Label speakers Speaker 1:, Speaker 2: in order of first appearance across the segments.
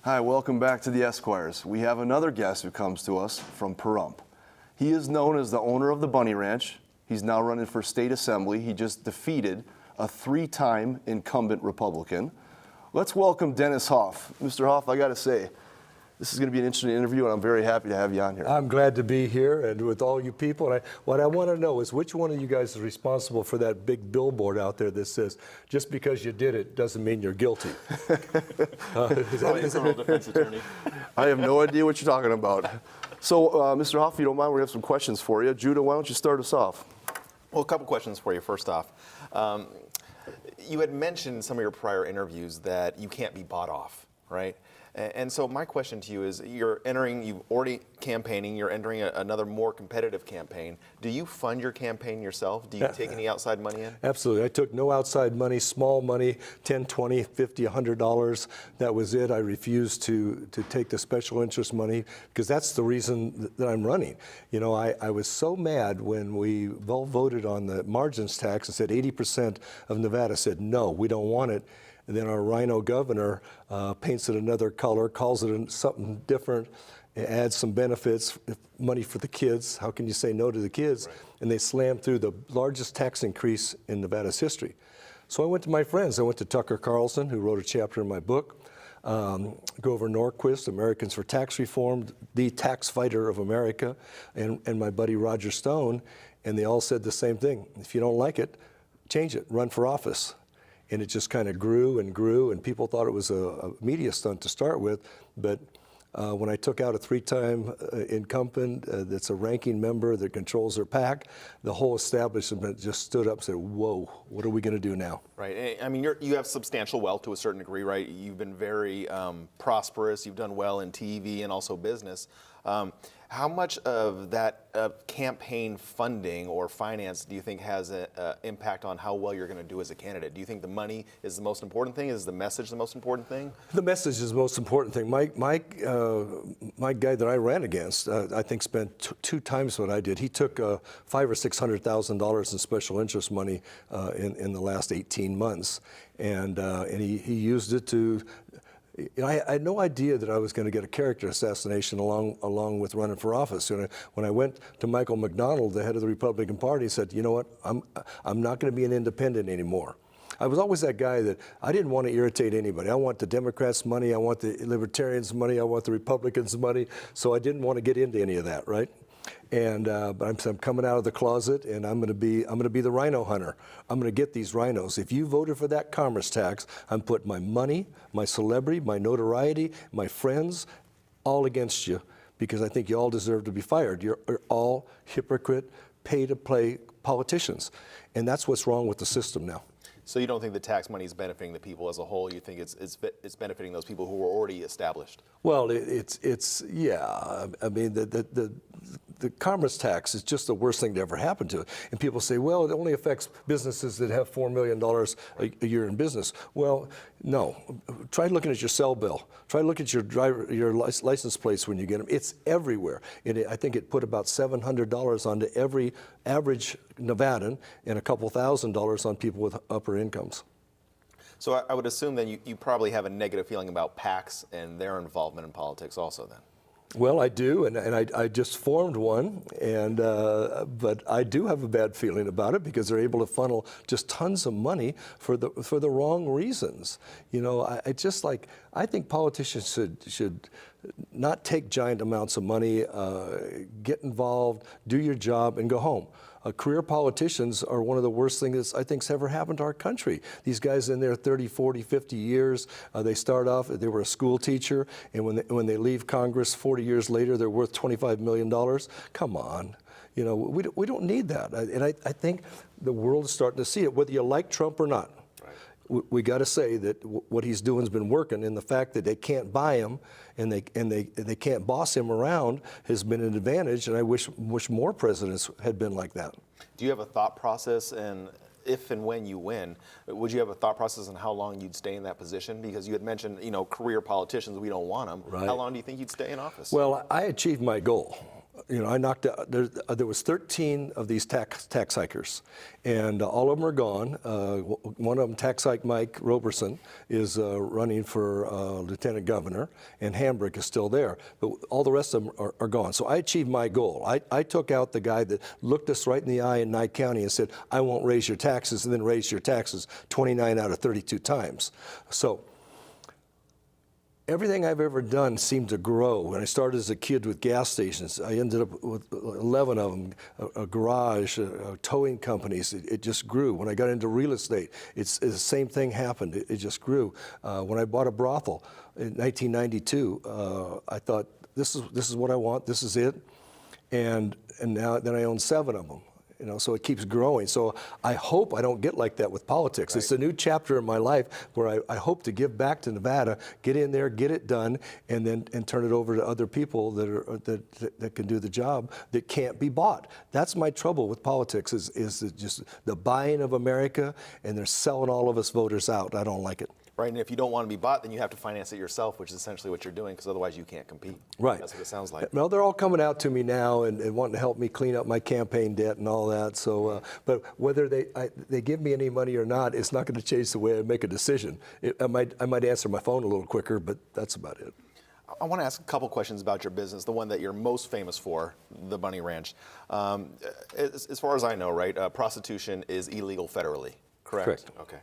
Speaker 1: Hi, welcome back to the Esquires. We have another guest who comes to us from Pahrump. He is known as the owner of the Bunny Ranch. He's now running for state assembly. He just defeated a 3-time incumbent Republican. Let's welcome Dennis Hof. Mr. Hof, I got to say, this is going to be an interesting interview, and I'm very happy to have you on here.
Speaker 2: I'm glad to be here and with all you people. And what I want to know is which one of you guys is responsible for that big billboard out there that says, just because you did it doesn't mean you're guilty.
Speaker 3: Criminal defense attorney.
Speaker 1: I have no idea what you're talking about. So, Mr. Hof, if you don't mind, we have some questions for you. Judah, why don't you start us off?
Speaker 3: Well, a couple questions for you. First off, you had mentioned in some of your prior interviews that you can't be bought off, right? And so my question to you is, you've already campaigning, you're entering another more competitive campaign. Do you fund your campaign yourself? Do you take any outside money in?
Speaker 2: Absolutely. I took no outside money, small money, $10, $20, $50, $100. That was it. I refused to take the special interest money because that's the reason that I'm running. You know, I was so mad when we all voted on the margins tax and said 80% of Nevada said, no, we don't want it. And then our rhino governor paints it another color, calls it something different, adds some benefits, money for the kids. How can you say no to the kids? Right. And they slammed through the largest tax increase in Nevada's history. So I went to my friends. I went to Tucker Carlson, who wrote a chapter in my book, Grover Norquist, Americans for Tax Reform, the tax fighter of America, and my buddy Roger Stone, and they all said the same thing. If you don't like it, change it, run for office. And it just kind of grew and grew, and people thought it was a media stunt to start with. But when I took out a 3-time incumbent that's a ranking member that controls their PAC, the whole establishment just stood up and said, whoa, what are we going to do now?
Speaker 3: Right. I mean, you have substantial wealth to a certain degree, right? You've been very prosperous. You've done well in TV and also business. How much of that campaign funding or finance do you think has an impact on how well you're going to do as a candidate? Do you think the money is the most important thing? Is the message the most important thing?
Speaker 2: The message is the most important thing. My guy that I ran against, I think, spent 2 times what I did. He took $500,000 or $600,000 in special interest money in the last 18 months, and he used it to. I had no idea that I was going to get a character assassination along with running for office. When I went to Michael McDonald, the head of the Republican Party, he said, you know what, I'm not going to be an independent anymore. I was always that guy that I didn't want to irritate anybody. I want the Democrats' money, I want the Libertarians' money, I want the Republicans' money, so I didn't want to get into any of that, right? And but I'm coming out of the closet, and I'm going to be the rhino hunter. I'm going to get these rhinos. If you voted for that commerce tax, I'm putting my money, my celebrity, my notoriety, my friends, all against you, because I think you all deserve to be fired. You're all hypocrite, pay-to-play politicians, and that's what's wrong with the system now.
Speaker 3: So you don't think the tax money is benefiting the people as a whole? You think it's benefiting those people who were already established?
Speaker 2: Well, yeah. I mean, the commerce tax is just the worst thing to ever happen to it. And people say, well, it only affects businesses that have $4 million a year in business. Well, no. Try looking at your cell bill. Try looking at your license plates when you get them. It's everywhere. I think it put about $700 onto every average Nevadan and a couple $1,000s on people with upper incomes.
Speaker 3: So I would assume then you probably have a negative feeling about PACs and their involvement in politics also then.
Speaker 2: Well, I do, and I just formed one, but I do have a bad feeling about it because they're able to funnel just tons of money for the wrong reasons. You know, I think politicians should not take giant amounts of money, get involved, do your job, and go home. Career politicians are one of the worst things I think's ever happened to our country. These guys in there 30, 40, 50 years, they start off, they were a school teacher, and when they leave Congress 40 years later, they're worth $25 million. Come on. You know, we don't need that. And I think the world is starting to see it, whether you like Trump or not. We got to say that what he's doing has been working, and the fact that they can't buy him and they can't boss him around has been an advantage. And I wish more presidents had been like that.
Speaker 3: Do you have a thought process, and if and when you win, would you have a thought process on how long you'd stay in that position? Because you had mentioned, career politicians, we don't want them. Right. How long do you think you'd stay in office?
Speaker 2: Well, I achieved my goal. I knocked out, there was 13 of these tax hikers, and all of them are gone. One of them, Tax Hike Mike Roberson, is running for lieutenant governor, and Hambrick is still there. But all the rest of them are gone. So I achieved my goal. I took out the guy that looked us right in the eye in Nye County and said, I won't raise your taxes, and then raised your taxes 29 out of 32 times. So everything I've ever done seemed to grow. When I started as a kid with gas stations, I ended up with 11 of them, a garage, towing companies. It just grew. When I got into real estate, it's the same thing happened. It just grew. When I bought a brothel in 1992, I thought, this is what I want. This is it. And now then I own 7 of them. So it keeps growing. So I hope I don't get like that with politics. Right. It's a new chapter in my life where I hope to give back to Nevada, get in there, get it done, and then turn it over to other people that can do the job that can't be bought. That's my trouble with politics is just the buying of America, and they're selling all of us voters out. I don't like it.
Speaker 3: Right, and if you don't want to be bought, then you have to finance it yourself, which is essentially what you're doing, because otherwise you can't compete.
Speaker 2: Right.
Speaker 3: That's what it sounds like.
Speaker 2: Well, they're all coming out to me now and wanting to help me clean up my campaign debt and all that. So, but whether they give me any money or not, it's not going to change the way I make a decision. I might answer my phone a little quicker, but that's about it.
Speaker 3: I want to ask a couple questions about your business, the one that you're most famous for, the Bunny Ranch. As far as I know, right, prostitution is illegal federally, correct?
Speaker 2: Correct.
Speaker 3: Okay.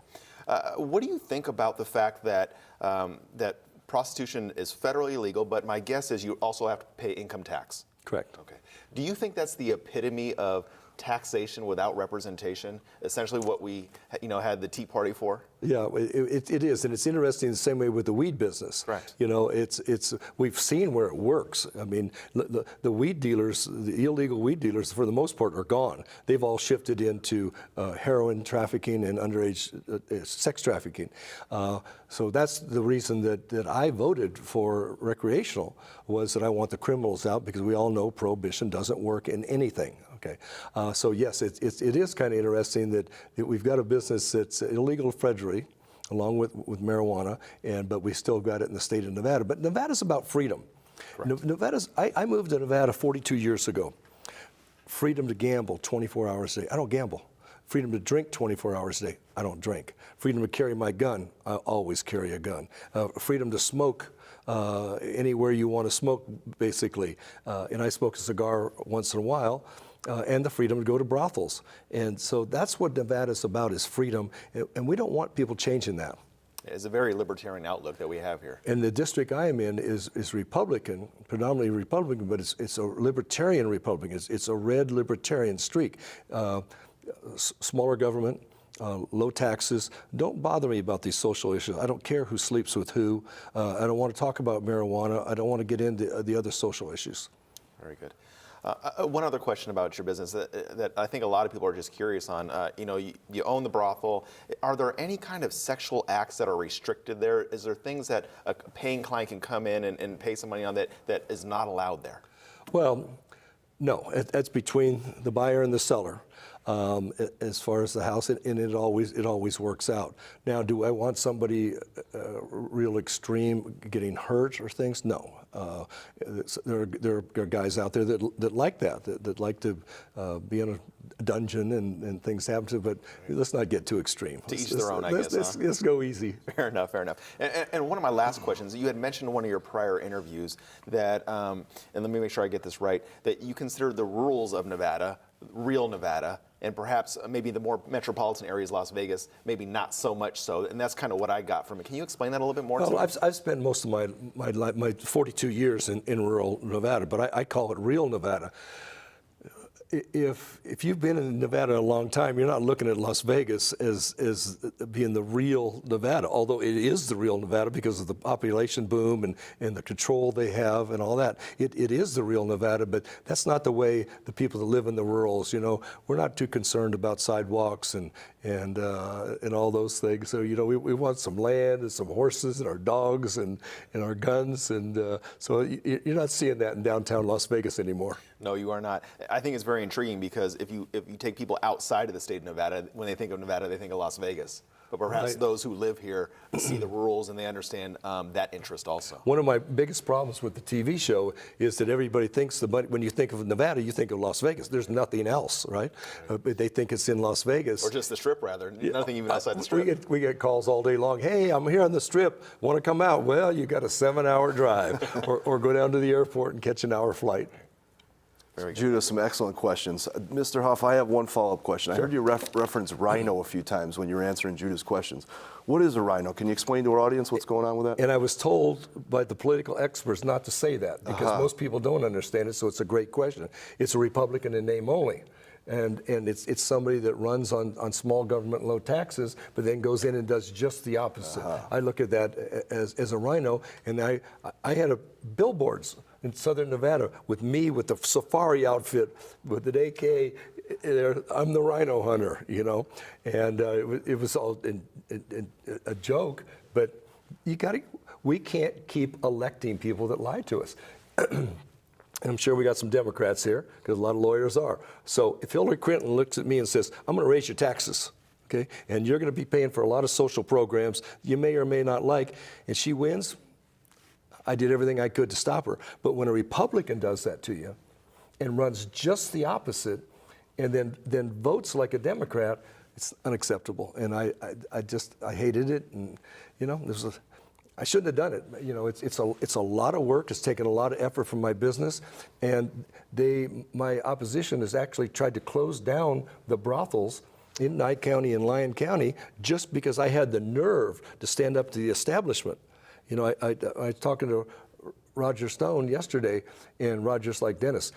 Speaker 3: What do you think about the fact that that prostitution is federally illegal, but my guess is you also have to pay income tax?
Speaker 2: Correct.
Speaker 3: Okay. Do you think that's the epitome of taxation without representation? Essentially, what we had the Tea Party for?
Speaker 2: Yeah, it is, and it's interesting the same way with the weed business.
Speaker 3: Correct.
Speaker 2: It's we've seen where it works. I mean, the weed dealers, the illegal weed dealers, for the most part, are gone. They've all shifted into heroin trafficking and underage sex trafficking. So that's the reason that I voted for recreational, was that I want the criminals out, because we all know prohibition doesn't work in anything. Okay, so yes, it is kind of interesting that we've got a business that's illegal federally, along with marijuana, but we still got it in the state of Nevada. But Nevada's about freedom. I moved to Nevada 42 years ago. Freedom to gamble 24 hours a day. I don't gamble. Freedom to drink 24 hours a day. I don't drink. Freedom to carry my gun. I always carry a gun. Freedom to smoke anywhere you want to smoke, basically. And I smoke a cigar once in a while. And the freedom to go to brothels. And so that's what Nevada's about, is freedom. And we don't want people changing that.
Speaker 3: It's a very libertarian outlook that we have here.
Speaker 2: And the district I am in is Republican, predominantly Republican, but it's a libertarian Republican. It's a red libertarian streak. Smaller government, low taxes. Don't bother me about these social issues. I don't care who sleeps with who. I don't want to talk about marijuana. I don't want to get into the other social issues.
Speaker 3: Very good. One other question about your business that I think a lot of people are just curious on. You own the brothel. Are there any kind of sexual acts that are restricted there? Is there things that a paying client can come in and pay some money on that is not allowed there?
Speaker 2: Well, no. That's between the buyer and the seller. As far as the house, and it always works out. Now, do I want somebody real extreme getting hurt or things? No. There are guys out there that like that like to be in a dungeon and things happen to, but let's not get too extreme.
Speaker 3: To each their own, I guess.
Speaker 2: Let's go easy.
Speaker 3: Fair enough, fair enough. And one of my last questions, you had mentioned in one of your prior interviews that, and let me make sure I get this right, that you consider the rules of Nevada, real Nevada, and perhaps maybe the more metropolitan areas, Las Vegas, maybe not so much so, and that's kind of what I got from it. Can you explain that a little bit more?
Speaker 2: Well, I've spent most of my life, my 42 years in rural Nevada, but I call it real Nevada. If you've been in Nevada a long time, you're not looking at Las Vegas as being the real Nevada, although it is the real Nevada because of the population boom and the control they have and all that. It is the real Nevada, but that's not the way the people that live in the rurals, we're not too concerned about sidewalks and all those things. So, we want some land and some horses and our dogs and our guns. And so you're not seeing that in downtown Las Vegas anymore.
Speaker 3: No, you are not. I think it's very intriguing because if you take people outside of the state of Nevada, when they think of Nevada, they think of Las Vegas. but perhaps
Speaker 2: Right.
Speaker 3: those who live here see the rules and they understand that interest also.
Speaker 2: One of my biggest problems with the TV show is that everybody thinks when you think of Nevada, you think of Las Vegas. There's nothing else, right? But they think it's in Las Vegas.
Speaker 3: Or just the Strip, rather. Nothing even outside the Strip.
Speaker 2: We get calls all day long. Hey, I'm here on the Strip. Want to come out? Well, you got a 7-hour drive, or go down to the airport and catch an hour flight.
Speaker 1: Judah, some excellent questions. Mr. Hof, I have one follow-up question. Sure. I heard you reference rhino a few times when you were answering Judah's questions. What is a rhino? Can you explain to our audience what's going on with that?
Speaker 2: And I was told by the political experts not to say that because most people don't understand it, so it's a great question. It's a Republican in name only. And it's somebody that runs on small government, low taxes, but then goes in and does just the opposite. I look at that as a rhino, and I had billboards in southern Nevada with me with the safari outfit, with the AK. I'm the rhino hunter, you know, and it was all a joke. But we can't keep electing people that lie to us. I'm sure we got some Democrats here, because a lot of lawyers are. So if Hillary Clinton looks at me and says, I'm going to raise your taxes, okay, and you're going to be paying for a lot of social programs you may or may not like, and she wins, I did everything I could to stop her. But when a Republican does that to you and runs just the opposite and then votes like a Democrat, it's unacceptable. And I hated it, and, you know, I shouldn't have done it. You know, it's a lot of work. It's taken a lot of effort from my business, and my opposition has actually tried to close down the brothels in Nye County and Lyon County just because I had the nerve to stand up to the establishment. You know, I was talking to Roger Stone yesterday, and Roger's like, Dennis,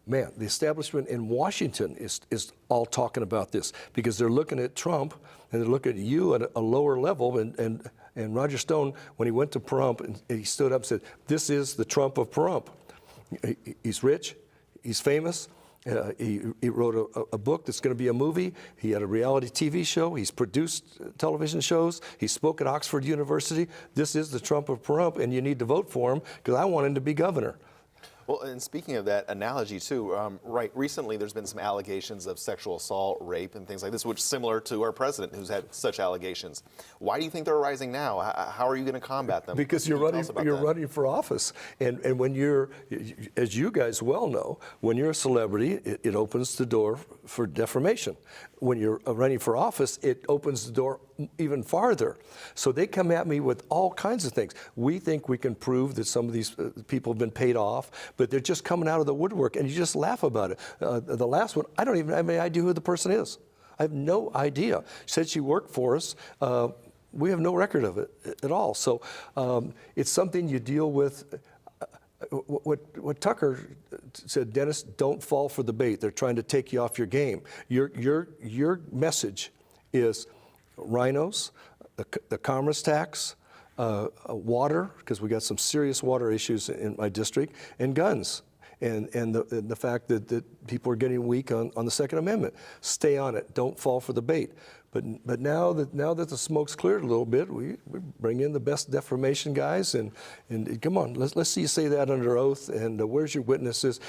Speaker 2: man, the establishment in Washington is all talking about this because they're looking at Trump and they're looking at you at a lower level. And Roger Stone, when he went to Pahrump, and he stood up and said, this is the Trump of Pahrump. He's rich, he's famous, he wrote a book that's going to be a movie, he had a reality TV show, he's produced television shows, he spoke at Oxford University. This is the Trump of Pahrump, and you need to vote for him because I want him to be governor.
Speaker 3: Well, and speaking of that analogy too, right, recently there's been some allegations of sexual assault, rape, and things like this, which is similar to our president who's had such allegations. Why do you think they're arising now? How are you going to combat them?
Speaker 2: Because you're running for office. And when you're, as you guys well know, when you're a celebrity, it opens the door for defamation. When you're running for office, it opens the door even farther. So they come at me with all kinds of things. We think we can prove that some of these people have been paid off, but they're just coming out of the woodwork, and you just laugh about it. The last one, I don't even have any idea who the person is. I have no idea. She said she worked for us. We have no record of it at all. So it's something you deal with. What Tucker said, Dennis, don't fall for the bait. They're trying to take you off your game. Your message is rhinos, the commerce tax, water, because we got some serious water issues in my district, and guns. And the fact that people are getting weak on the Second Amendment. Stay on it. Don't fall for the bait. But now that the smoke's cleared a little bit, we bring in the best defamation guys, and come on, let's see you say that under oath. And where's your witnesses?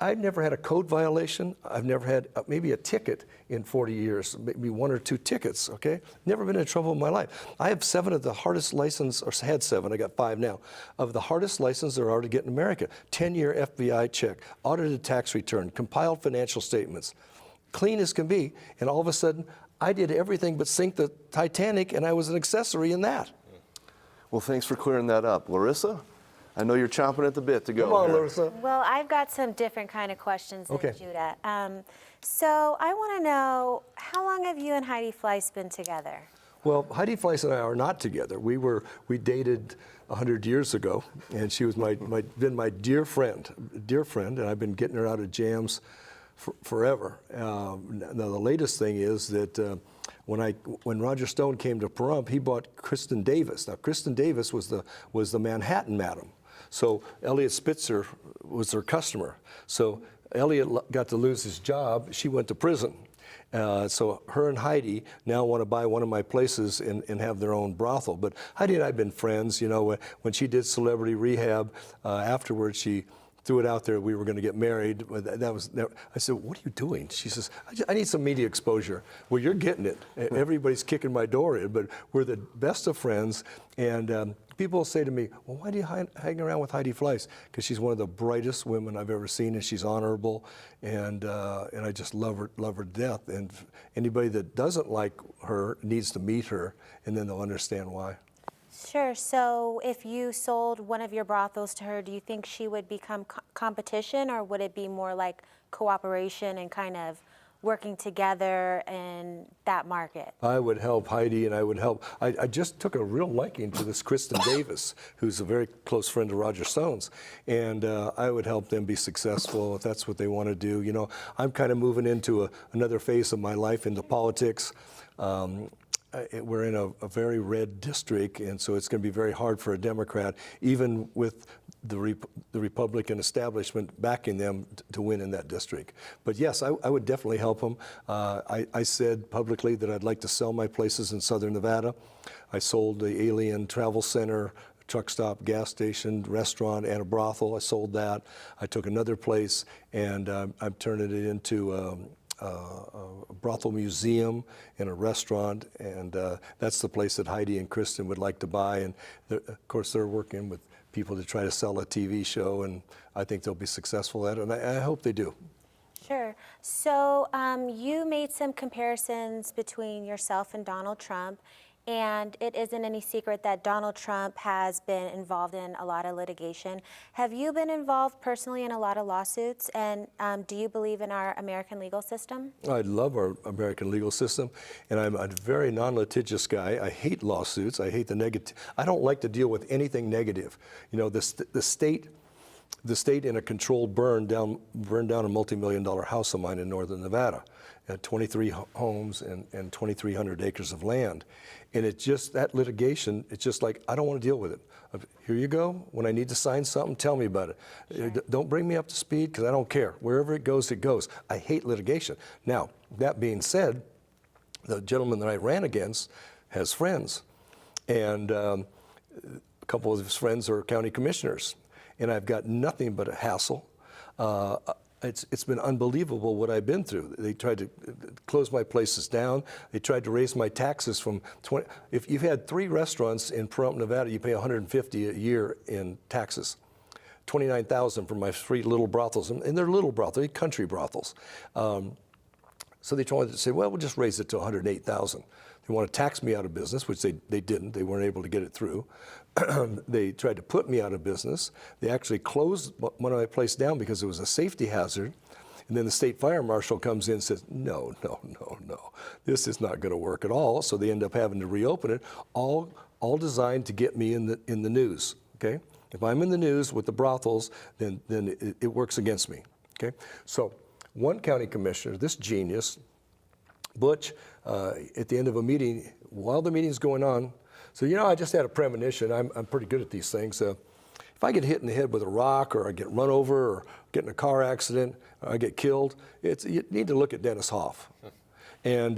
Speaker 2: I've never had a code violation. I've never had maybe a ticket in 40 years, maybe 1 or 2 tickets, okay? Never been in trouble in my life. I have 7 of the hardest license, or had 7, I got 5 now, of the hardest license there are to get in America. 10-year FBI check, audited tax return, compiled financial statements, clean as can be, and all of a sudden, I did everything but sink the Titanic, and I was an accessory in that.
Speaker 1: Well, thanks for clearing that up. Larissa? I know you're chomping at the bit to go.
Speaker 2: Come on,
Speaker 1: here.
Speaker 2: Larissa.
Speaker 4: Well, I've got some different kind of questions than
Speaker 2: Okay.
Speaker 4: Judah. So I want to know, how long have you and Heidi Fleiss been together?
Speaker 2: Well, Heidi Fleiss and I are not together. We dated 100 years ago, and she was been my dear friend, and I've been getting her out of jams forever. Now the latest thing is that when Roger Stone came to Pahrump, he bought Kristen Davis. Now Kristen Davis was the Manhattan Madam. So Elliot Spitzer was her customer. So Elliot got to lose his job. She went to prison. So her and Heidi now want to buy one of my places and have their own brothel. But Heidi and I have been friends. You know, when she did Celebrity Rehab, afterwards she threw it out there we were going to get married. But that was never, I said, what are you doing? She says, I need some media exposure. Well, you're getting it. Everybody's kicking my door in, but we're the best of friends. And people say to me, well, why do you hang around with Heidi Fleiss? Because she's one of the brightest women I've ever seen, and she's honorable, and I just love her to death. And anybody that doesn't like her needs to meet her, and then they'll understand why.
Speaker 4: Sure. So if you sold one of your brothels to her, do you think she would become competition, or would it be more like cooperation and kind of working together in that market?
Speaker 2: I would help Heidi, and I would help. I just took a real liking to this Kristen Davis, who's a very close friend of Roger Stone's, and I would help them be successful if that's what they want to do. You know, I'm kind of moving into another phase of my life, into politics. We're in a very red district, and so it's going to be very hard for a Democrat, even with the Republican establishment backing them to win in that district. But yes, I would definitely help them. I said publicly that I'd like to sell my places in Southern Nevada. I sold the Alien Travel Center, truck stop, gas station, restaurant, and a brothel. I sold that. I took another place, and I'm turning it into a brothel museum and a restaurant, and that's the place that Heidi and Kristen would like to buy. And of course, they're working with people to try to sell a TV show, and I think they'll be successful at it, and I hope they do.
Speaker 4: Sure. So you made some comparisons between yourself and Donald Trump, and it isn't any secret that Donald Trump has been involved in a lot of litigation. Have you been involved personally in a lot of lawsuits, and do you believe in our American legal system?
Speaker 2: I love our American legal system, and I'm a very non-litigious guy. I hate lawsuits. I hate the negative. I don't like to deal with anything negative. You know, the state in a controlled burned down a multi-million-dollar house of mine in northern Nevada, at 23 homes and 2,300 acres of land. And it just, that litigation, it's just like, I don't want to deal with it. Here you go. When I need to sign something, tell me about it. Sure. Don't bring me up to speed, because I don't care. Wherever it goes, it goes. I hate litigation. Now, that being said, the gentleman that I ran against has friends. And a couple of his friends are county commissioners. And I've got nothing but a hassle. It's been unbelievable what I've been through. They tried to close my places down. They tried to raise my taxes from 20. If you've had 3 restaurants in Pahrump, Nevada, you pay $150 a year in taxes. $29,000 for my 3 little brothels, and they're little brothels, they're country brothels. So they tried to say, well, we'll just raise it to $108,000. They want to tax me out of business, which they didn't. They weren't able to get it through. They tried to put me out of business. They actually closed one of my places down because it was a safety hazard. And then the state fire marshal comes in and says, no, this is not going to work at all. So they end up having to reopen it, all designed to get me in the news. Okay, if I'm in the news with the brothels, then it works against me. Okay, so one county commissioner, this genius, Butch, at the end of a meeting, while the meeting's going on, so, you know, I just had a premonition. I'm pretty good at these things. If I get hit in the head with a rock, or I get run over, or get in a car accident, or I get killed, you need to look at Dennis Hof. And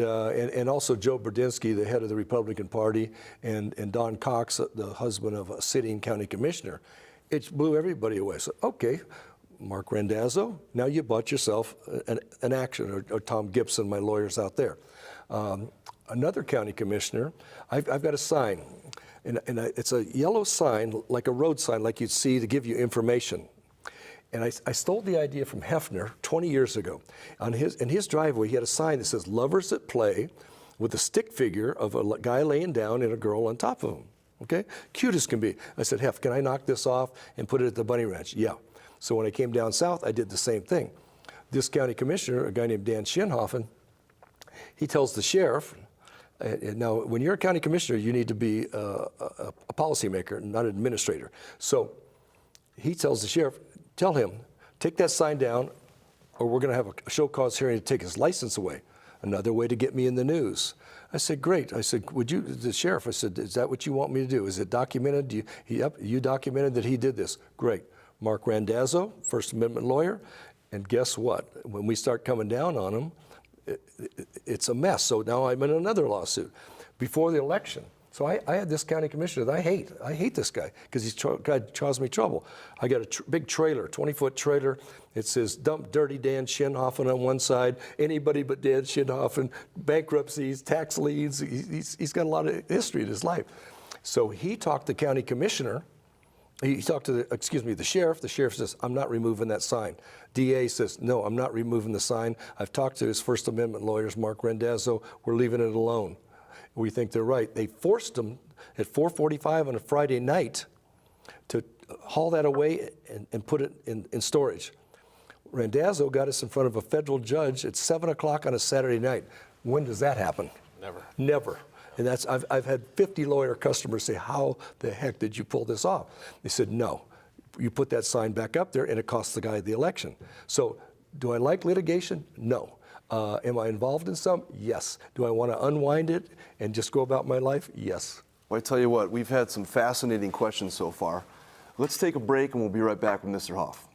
Speaker 2: also Joe Burdinsky, the head of the Republican Party, and Don Cox, the husband of a sitting county commissioner. It blew everybody away. So, okay, Mark Randazzo, now you bought yourself an action, or Tom Gibson, my lawyers out there. Another county commissioner, I've got a sign, and it's a yellow sign, like a road sign, like you'd see to give you information. And I stole the idea from Hefner 20 years ago. In his driveway, he had a sign that says, "Lovers at Play," with a stick figure of a guy laying down and a girl on top of him. Okay? Cute as can be. I said, Hef, can I knock this off and put it at the Bunny Ranch? Yeah. So when I came down south, I did the same thing. This county commissioner, a guy named Dan Schinhofen, he tells the sheriff, now when you're a county commissioner, you need to be a policymaker, not an administrator. So he tells the sheriff, tell him, take that sign down, or we're going to have a show cause hearing to take his license away. Another way to get me in the news. I said, great. I said, the sheriff, I said, is that what you want me to do? Is it documented? Yep, you documented that he did this. Great. Mark Randazzo, First Amendment lawyer, and guess what? When we start coming down on him, it's a mess. So now I'm in another lawsuit before the election. So I had this county commissioner that I hate. I hate this guy because he's caused me trouble. I got a big trailer, 20-foot trailer. It says dump Dirty Dan Schinhofen on one side, anybody but Dan Schinhofen, bankruptcies, tax liens. He's got a lot of history in his life. So he talked to the county commissioner. He talked to the sheriff. The sheriff says, I'm not removing that sign. DA says, no, I'm not removing the sign. I've talked to his First Amendment lawyers, Mark Rendazzo. We're leaving it alone. We think they're right. They forced him at 4:45 on a Friday night to haul that away and put it in storage. Rendazzo got us in front of a federal judge at 7 o'clock on a Saturday night. When does that happen?
Speaker 3: Never.
Speaker 2: Never. And I've had 50 lawyer customers say, how the heck did you pull this off? They said, no, you put that sign back up there and it costs the guy the election. So do I like litigation? No. Am I involved in some? Yes. Do I want to unwind it and just go about my life? Yes.
Speaker 1: Well, I tell you what, we've had some fascinating questions so far. Let's take a break and we'll be right back with Mr. Hof.